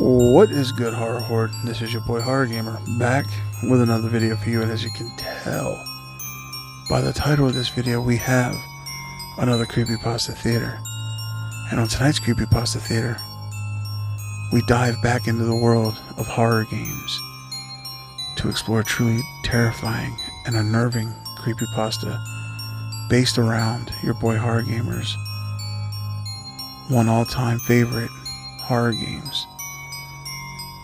What is good, Horror Horde? This is your boy Horror Gamer, back with another video for you, and as you can tell by the title of this video, we have another Creepypasta Theater. And on tonight's Creepypasta Theater, we dive back into the world of horror games to explore truly terrifying and unnerving creepypasta based around your boy Horror Gamer's one all-time favorite horror games.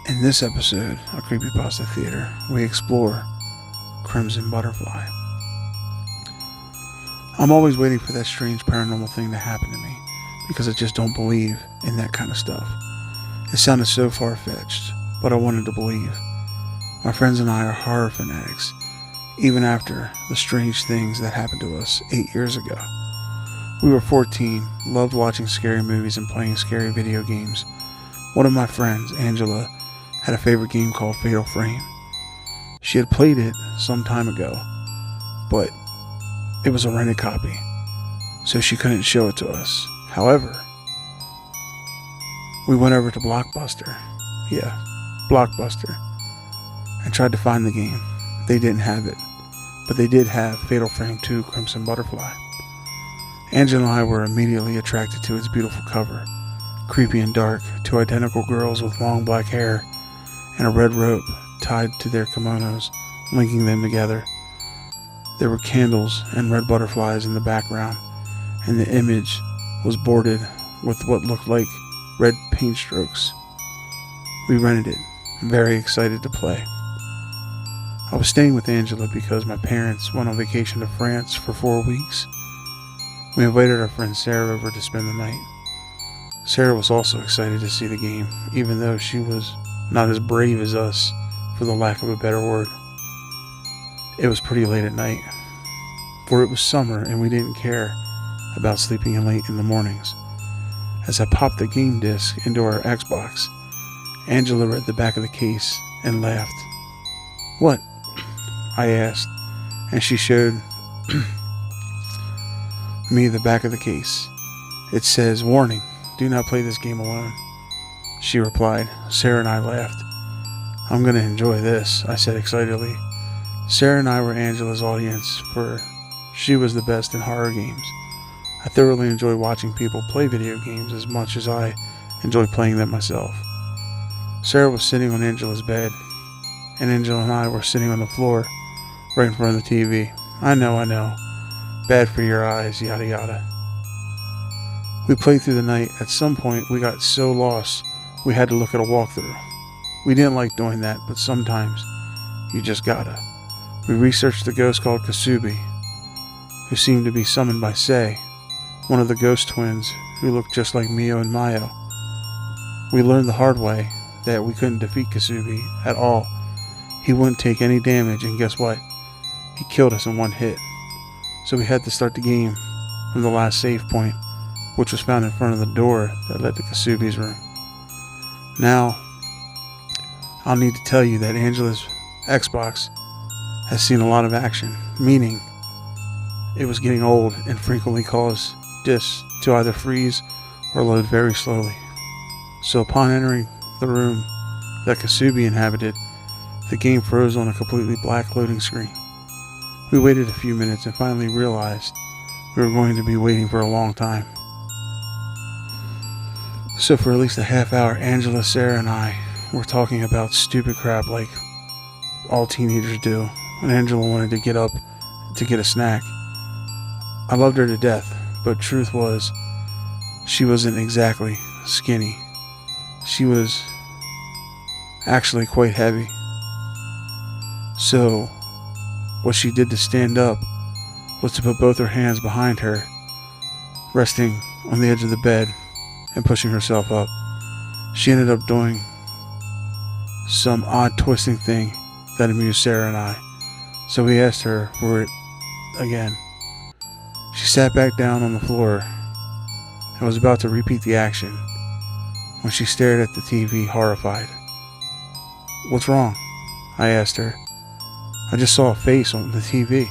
In this episode of Creepypasta Theater, we explore Crimson Butterfly. I'm always waiting for that strange paranormal thing to happen to me because I just don't believe in that kind of stuff. It sounded so far-fetched, but I wanted to believe. My friends and I are horror fanatics, even after the strange things that happened to us 8 years ago. We were 14, loved watching scary movies and playing scary video games. One of my friends, Angela, had a favorite game called Fatal Frame. She had played it some time ago, but it was a rented copy, so she couldn't show it to us. However, we went over to Blockbuster, and tried to find the game. They didn't have it, but they did have Fatal Frame 2 Crimson Butterfly. Angela and I were immediately attracted to its beautiful cover, creepy and dark, two identical girls with long black hair and a red rope tied to their kimonos, linking them together. There were candles and red butterflies in the background, and the image was bordered with what looked like red paint strokes. We rented it, very excited to play. I was staying with Angela because my parents went on vacation to France for 4 weeks. We invited our friend Sarah over to spend the night. Sarah was also excited to see the game, even though she was not as brave as us, for the lack of a better word. It was pretty late at night, for it was summer and we didn't care about sleeping in late in the mornings. As I popped the game disc into our Xbox, Angela read the back of the case and laughed. "What?" I asked, and she showed me the back of the case. It says, "Warning, do not play this game alone," she replied. Sarah and I laughed. "I'm going to enjoy this," I said excitedly. Sarah and I were Angela's audience, for she was the best in horror games. I thoroughly enjoy watching people play video games as much as I enjoy playing them myself. Sarah was sitting on Angela's bed, and Angela and I were sitting on the floor right in front of the TV. I know. Bad for your eyes, yada yada. We played through the night. At some point, we got so lost, we had to look at a walkthrough. We didn't like doing that, but sometimes you just gotta. We researched the ghost called Kasubi, who seemed to be summoned by Sei, one of the ghost twins who looked just like Mio and Mayo. We learned the hard way that we couldn't defeat Kasubi at all. He wouldn't take any damage, and guess what? He killed us in one hit. So we had to start the game from the last save point, which was found in front of the door that led to Kasubi's room. Now, I'll need to tell you that Angela's Xbox has seen a lot of action, meaning it was getting old and frequently caused discs to either freeze or load very slowly. So upon entering the room that Kasubi inhabited, the game froze on a completely black loading screen. We waited a few minutes and finally realized we were going to be waiting for a long time. So for at least a half hour, Angela, Sarah, and I were talking about stupid crap like all teenagers do when Angela wanted to get up to get a snack. I loved her to death, but truth was, she wasn't exactly skinny. She was actually quite heavy. So what she did to stand up was to put both her hands behind her, resting on the edge of the bed and pushing herself up. She ended up doing some odd twisting thing that amused Sarah and I, so we asked her for it again. She sat back down on the floor and was about to repeat the action when she stared at the TV, horrified. "What's wrong?" I asked her. "I just saw a face on the TV,"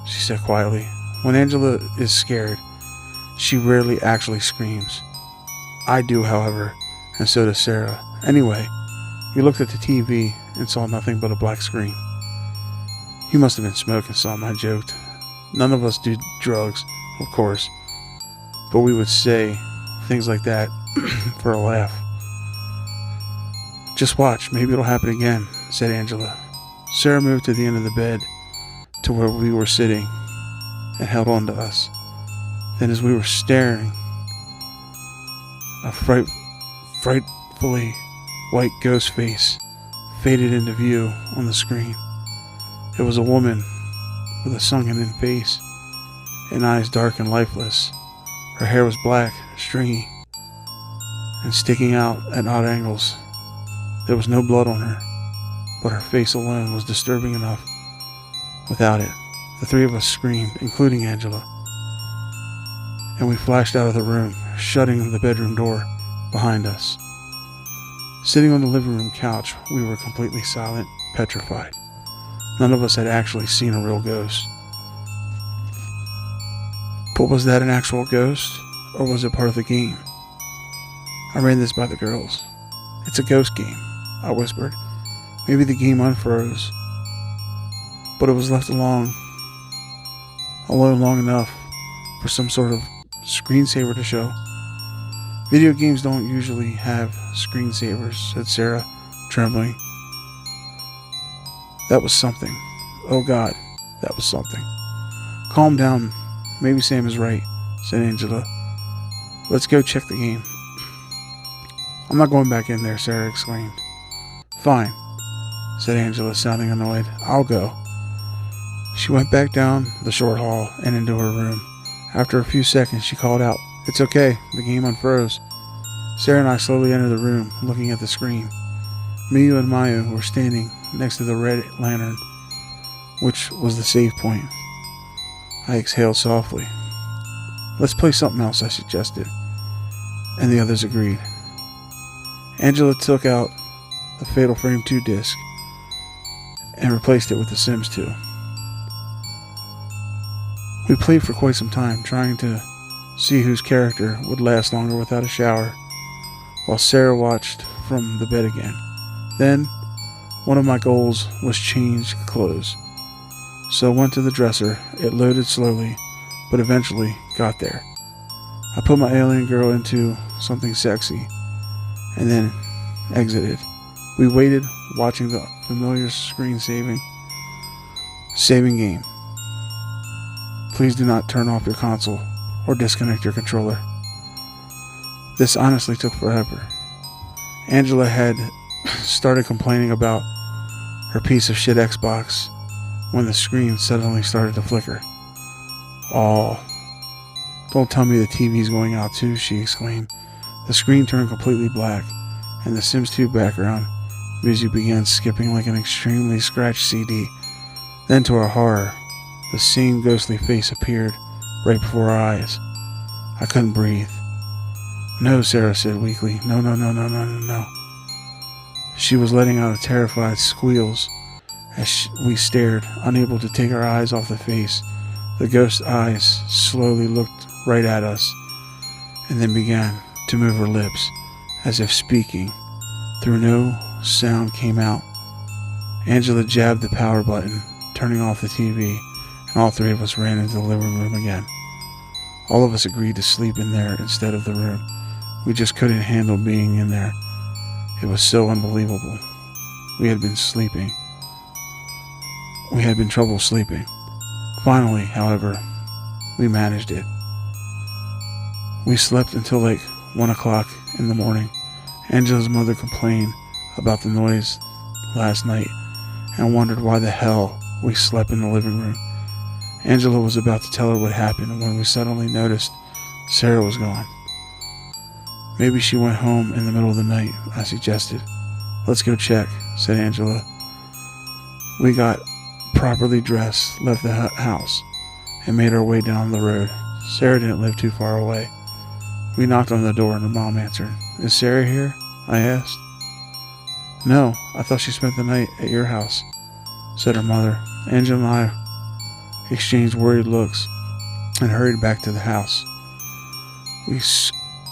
she said quietly. When Angela is scared, she rarely actually screams. I do, however, and so does Sarah, Anyway, we looked at the TV and saw nothing but a black screen. "You must have been smoking some," I joked. None of us do drugs, of course, but we would say things like that for a laugh. "Just watch, maybe it'll happen again," said Angela. Sarah moved to the end of the bed to where we were sitting and held on to us. Then as we were staring, a frightfully white ghost face faded into view on the screen. It was a woman with a sunken-in face and eyes dark and lifeless. Her hair was black, stringy, and sticking out at odd angles. There was no blood on her, but her face alone was disturbing enough. Without it, the three of us screamed, including Angela, and we flashed out of the room, shutting the bedroom door behind us. Sitting on the living room couch, we were completely silent, petrified. None of us had actually seen a real ghost. But was that an actual ghost, or was it part of the game? I ran this by the girls. "It's a ghost game," I whispered. "Maybe the game unfroze, but it was left alone long enough for some sort of screensaver to show." "Video games don't usually have screensavers," said Sarah, trembling. "That was something. Oh God, that was something." "Calm down. Maybe Sam is right," said Angela. "Let's go check the game." "I'm not going back in there," Sarah exclaimed. "Fine," said Angela, sounding annoyed. "I'll go." She went back down the short hall and into her room. After a few seconds, she called out, "It's okay, the game unfroze." Sarah and I slowly entered the room, looking at the screen. Miyu and Mayu were standing next to the red lantern, which was the save point. I exhaled softly. "Let's play something else," I suggested, and the others agreed. Angela took out the Fatal Frame 2 disc and replaced it with The Sims 2. We played for quite some time, trying to see whose character would last longer without a shower, while Sarah watched from the bed again. Then, one of my goals was change clothes, so I went to the dresser. It loaded slowly, but eventually got there. I put my alien girl into something sexy, and then exited. We waited, watching the familiar screen saving game. "Please do not turn off your console or disconnect your controller." This honestly took forever. Angela had started complaining about her piece of shit Xbox when the screen suddenly started to flicker. "Oh, don't tell me the TV's going out too," she exclaimed. The screen turned completely black, and the Sims 2 background music began skipping like an extremely scratched CD. Then, to our horror, the same ghostly face appeared right before our eyes. I couldn't breathe. "No," Sarah said weakly. "No, no, no, no, no, no, no." She was letting out terrified squeals as we stared, unable to take our eyes off the face. The ghost's eyes slowly looked right at us, and then began to move her lips, as if speaking. Through no sound came out. Angela jabbed the power button, turning off the TV, and all three of us ran into the living room again. All of us agreed to sleep in there instead of the room. We just couldn't handle being in there. It was so unbelievable. We had been trouble sleeping. Finally, however, we managed it. We slept until like 1 o'clock in the morning. Angela's mother complained about the noise last night and wondered why the hell we slept in the living room. Angela was about to tell her what happened when we suddenly noticed Sarah was gone. "Maybe she went home in the middle of the night," I suggested. "Let's go check," said Angela. We got properly dressed, left the house, and made our way down the road. Sarah didn't live too far away. We knocked on the door and her mom answered. "Is Sarah here?" I asked. "No, I thought she spent the night at your house," said her mother. Angela and I exchanged worried looks and hurried back to the house. We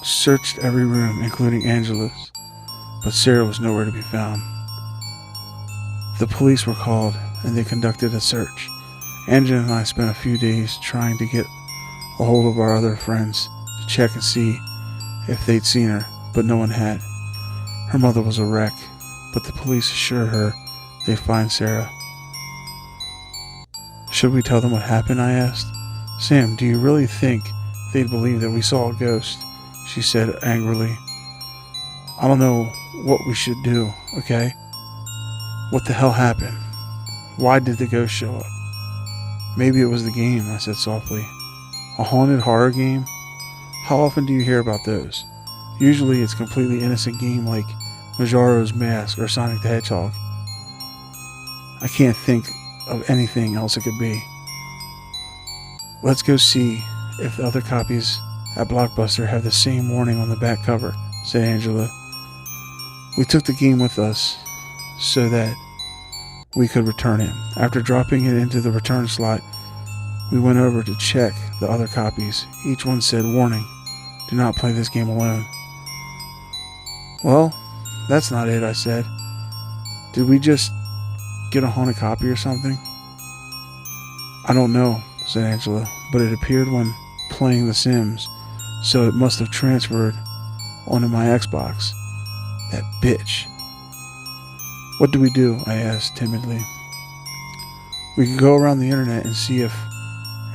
searched every room, including Angela's, but Sarah was nowhere to be found. The police were called and they conducted a search. Angela and I spent a few days trying to get a hold of our other friends to check and see if they'd seen her, but no one had. Her mother was a wreck, but the police assured her they'd find Sarah. Should we tell them what happened? I asked. Sam, do you really think they'd believe that we saw a ghost? She said angrily. I don't know what we should do, okay? What the hell happened? Why did the ghost show up? Maybe it was the game, I said softly. A haunted horror game? How often do you hear about those? Usually it's a completely innocent game like Majora's Mask or Sonic the Hedgehog. I can't think of anything else it could be. Let's go see if the other copies at Blockbuster have the same warning on the back cover, said Angela. We took the game with us so that we could return it. After dropping it into the return slot, we went over to check the other copies. Each one said, warning, do not play this game alone. Well, that's not it, I said. Did we just get a haunted copy or something? I don't know, said Angela, but it appeared when playing The Sims, so it must have transferred onto my Xbox. That bitch. What do we do? I asked timidly. We could go around the internet and see if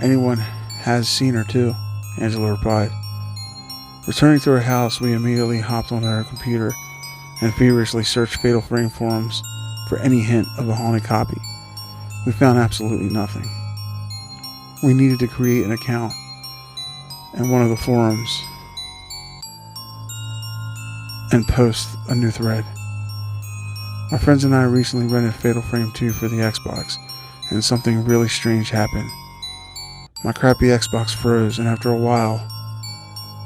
anyone has seen her too, Angela replied. Returning to her house, we immediately hopped on her computer and feverishly searched Fatal Frame forums for any hint of a haunted copy. We found absolutely nothing. We needed to create an account in one of the forums and post a new thread. My friends and I recently rented Fatal Frame 2 for the Xbox, and something really strange happened. My crappy Xbox froze, and after a while,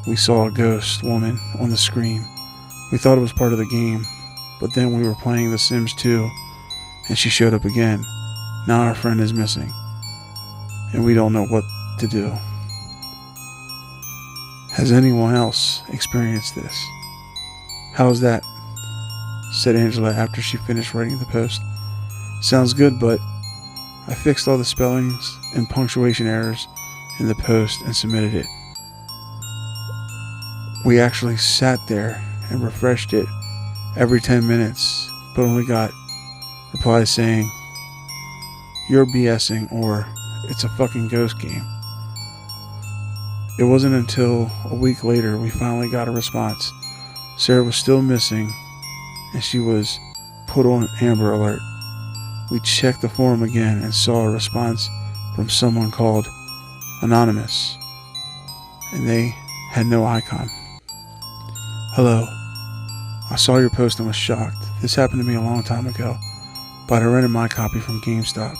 we saw a ghost woman on the screen. We thought it was part of the game, but then we were playing The Sims 2, and she showed up again. Now our friend is missing, and we don't know what to do. Has anyone else experienced this? How's that? Said Angela after she finished writing the post. Sounds good, but I fixed all the spellings and punctuation errors in the post and submitted it. We actually sat there and refreshed it every 10 minutes, but only got replies saying, "You're BSing," or "It's a fucking ghost game." It wasn't until a week later we finally got a response. Sarah was still missing, and she was put on Amber Alert. We checked the forum again and saw a response from someone called Anonymous, and they had no icon. Hello. I saw your post and was shocked. This happened to me a long time ago, but I rented my copy from GameStop.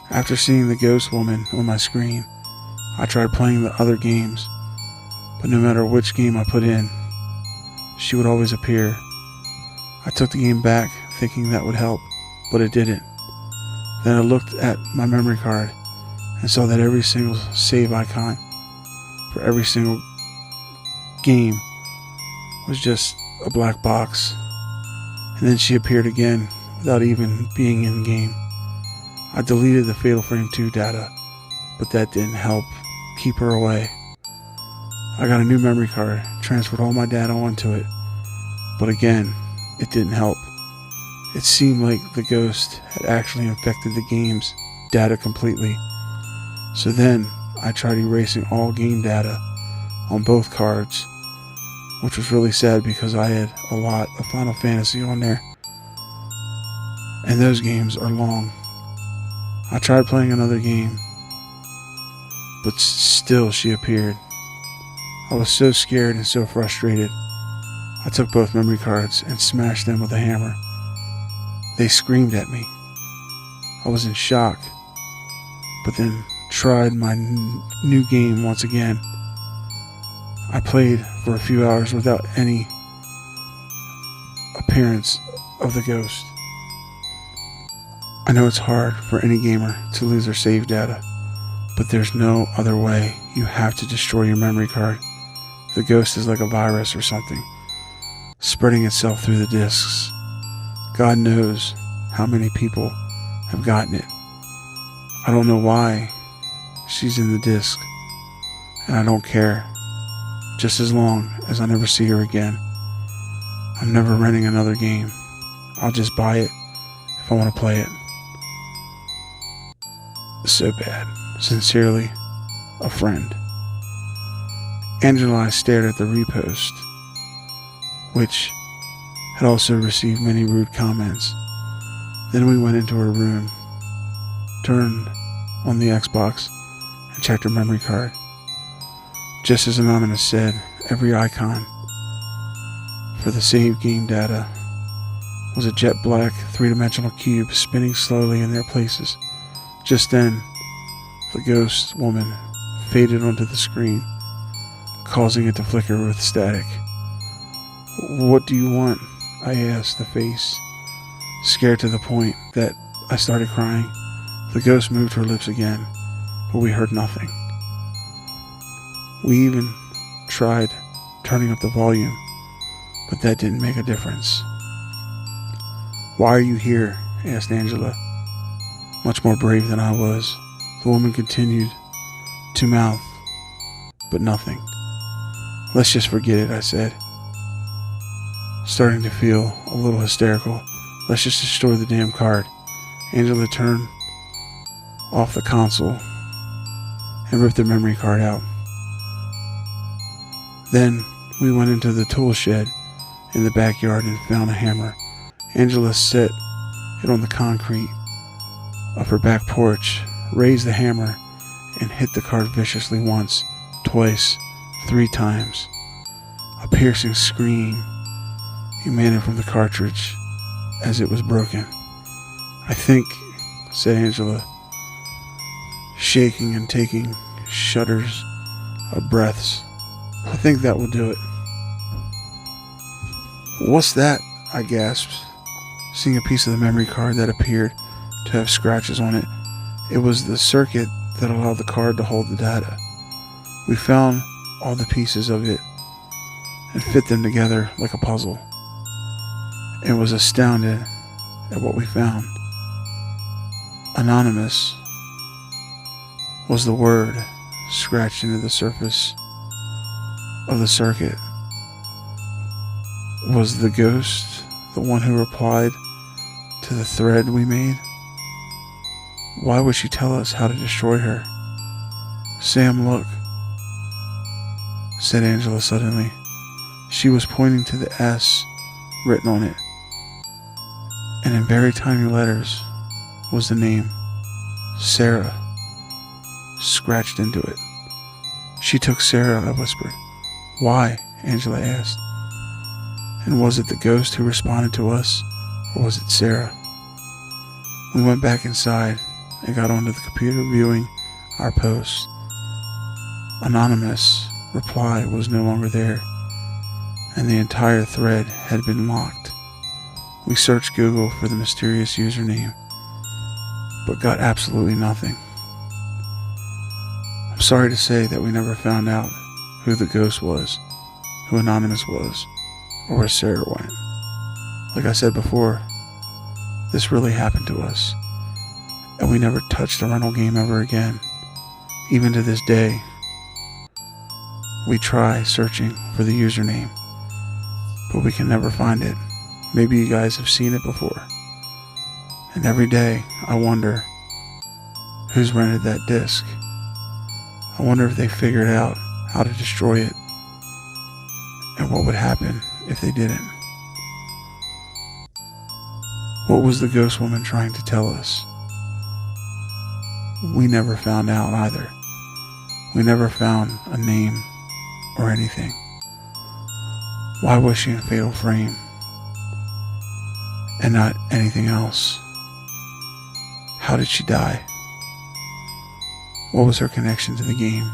After seeing the ghost woman on my screen, I tried playing the other games, but no matter which game I put in, she would always appear. I took the game back thinking that would help, but it didn't. Then I looked at my memory card and saw that every single save icon for every single game was just a black box. And then she appeared again without even being in game. I deleted the Fatal Frame 2 data, but that didn't help keep her away. I got a new memory card, transferred all my data onto it, but again, it didn't help. It seemed like the ghost had actually infected the game's data completely. So then I tried erasing all game data on both cards, which was really sad because I had a lot of Final Fantasy on there, and those games are long. I tried playing another game, but still she appeared. I was so scared and so frustrated. I took both memory cards and smashed them with a hammer. They screamed at me. I was in shock, but then tried my new game once again. I played for a few hours without any appearance of the ghost. I know it's hard for any gamer to lose their save data, but there's no other way. You have to destroy your memory card. The ghost is like a virus or something. spreading itself through the discs. God knows how many people have gotten it. I don't know why she's in the disc, and I don't care. Just as long as I never see her again. I'm never renting another game. I'll just buy it if I want to play it. So bad. Sincerely, a friend. Angela and I stared at the repost, which had also received many rude comments. Then we went into her room, turned on the Xbox, and checked her memory card. Just as Anonymous said, every icon for the saved game data was a jet black three-dimensional cube spinning slowly in their places. Just then, the ghost woman faded onto the screen, causing it to flicker with static. "What do you want?" I asked the face, scared to the point that I started crying. The ghost moved her lips again, but we heard nothing. We even tried turning up the volume, but that didn't make a difference. "Why are you here?" asked Angela, much more brave than I was. The woman continued to mouth, but nothing. "Let's just forget it," I said, starting to feel a little hysterical. "Let's just destroy the damn card." Angela turned off the console and ripped the memory card out. Then we went into the tool shed in the backyard and found a hammer. Angela set it on the concrete of her back porch, raised the hammer, and hit the card viciously once, twice, 3 times. A piercing scream emanated from the cartridge as it was broken. "I think," said Angela, shaking and taking shudders of breaths, "I think that will do it." "What's that?" I gasped, seeing a piece of the memory card that appeared to have scratches on it. It was the circuit that allowed the card to hold the data. We found all the pieces of it and fit them together like a puzzle, and was astounded at what we found. Anonymous was the word scratched into the surface of the circuit. Was the ghost the one who replied to the thread we made? Why would she tell us how to destroy her? "Sam, look," said Angela suddenly. She was pointing to the S written on it, and in very tiny letters was the name Sarah scratched into it. "She took Sarah," I whispered. "Why?" Angela asked. "And was it the ghost who responded to us, or was it Sarah?" We went back inside and got onto the computer viewing our posts. Anonymous reply was no longer there, and the entire thread had been locked. We searched Google for the mysterious username, but got absolutely nothing. I'm sorry to say that we never found out who the ghost was, who Anonymous was, or where Sarah went. Like I said before, this really happened to us, and we never touched a rental game ever again. Even to this day, we try searching for the username, but we can never find it. Maybe you guys have seen it before. And every day, I wonder who's rented that disc. I wonder if they figured out how to destroy it, and what would happen if they didn't. What was the ghost woman trying to tell us? We never found out either. We never found a name or anything. Why was she in Fatal Frame and not anything else? How did she die? What was her connection to the game?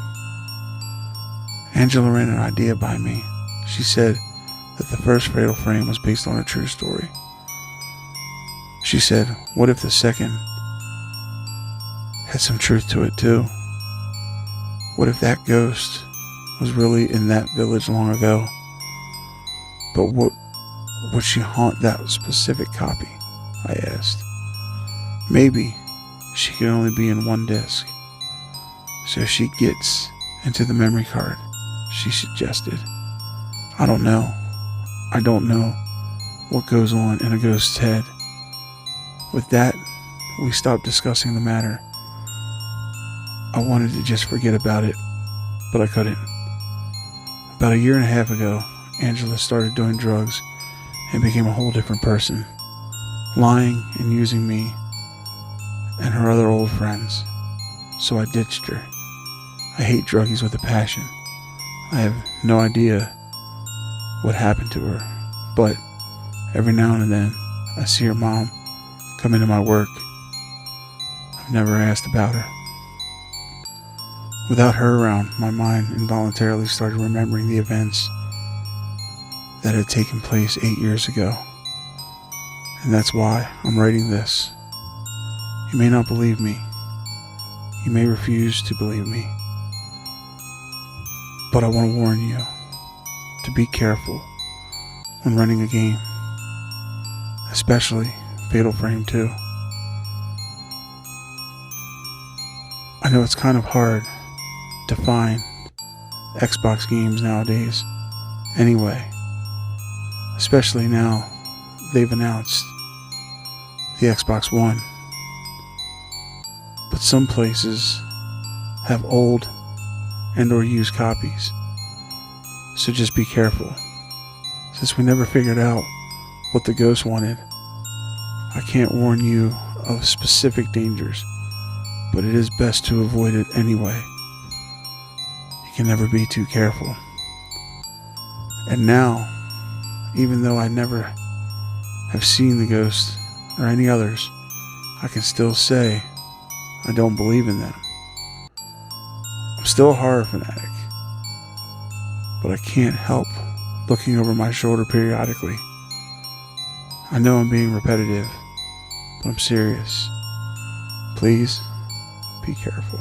Angela ran an idea by me. She said that the first Fatal Frame was based on a true story. She said, what if the second had some truth to it too? What if that ghost was really in that village long ago? But what would she haunt that specific copy? I asked. Maybe she can only be in one disc. So she gets into the memory card, she suggested. I don't know. I don't know what goes on in a ghost's head. With that, we stopped discussing the matter. I wanted to just forget about it, but I couldn't. About a year and a half ago, Angela started doing drugs and became a whole different person, lying and using me and her other old friends. So I ditched her. I hate druggies with a passion. I have no idea what happened to her, but every now and then I see her mom come into my work. I've never asked about her. Without her around, my mind involuntarily started remembering the events that had taken place 8 years ago. And that's why I'm writing this. You may not believe me. You may refuse to believe me. But I want to warn you to be careful when running a game, especially Fatal Frame 2. I know it's kind of hard to find Xbox games nowadays anyway, especially now they've announced the Xbox One. But some places have old and or used copies, so just be careful. Since we never figured out what the ghost wanted, I can't warn you of specific dangers, but it is best to avoid it anyway. You can never be too careful. And now, even though I never have seen the ghost or any others, I can still say I don't believe in them. I'm still a horror fanatic, but I can't help looking over my shoulder periodically. I know I'm being repetitive, but I'm serious. Please be careful.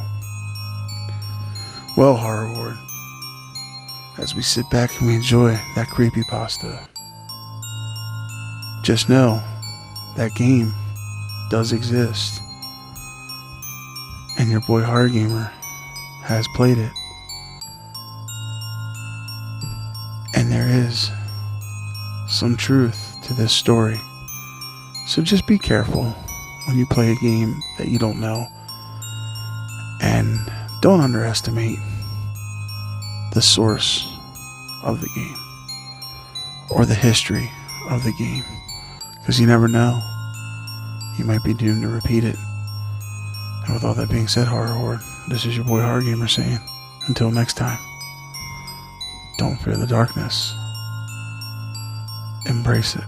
Well, Horror Ward, as we sit back and we enjoy that creepypasta, just know that game does exist, and your boy Horror Gamer has played it, and there is some truth to this story. So just be careful when you play a game that you don't know, and don't underestimate the source of the game or the history of the game, because you never know, you might be doomed to repeat it. And with all that being said, Horror Horde, this is your boy Horror Gamer saying, until next time, don't fear the darkness, embrace it.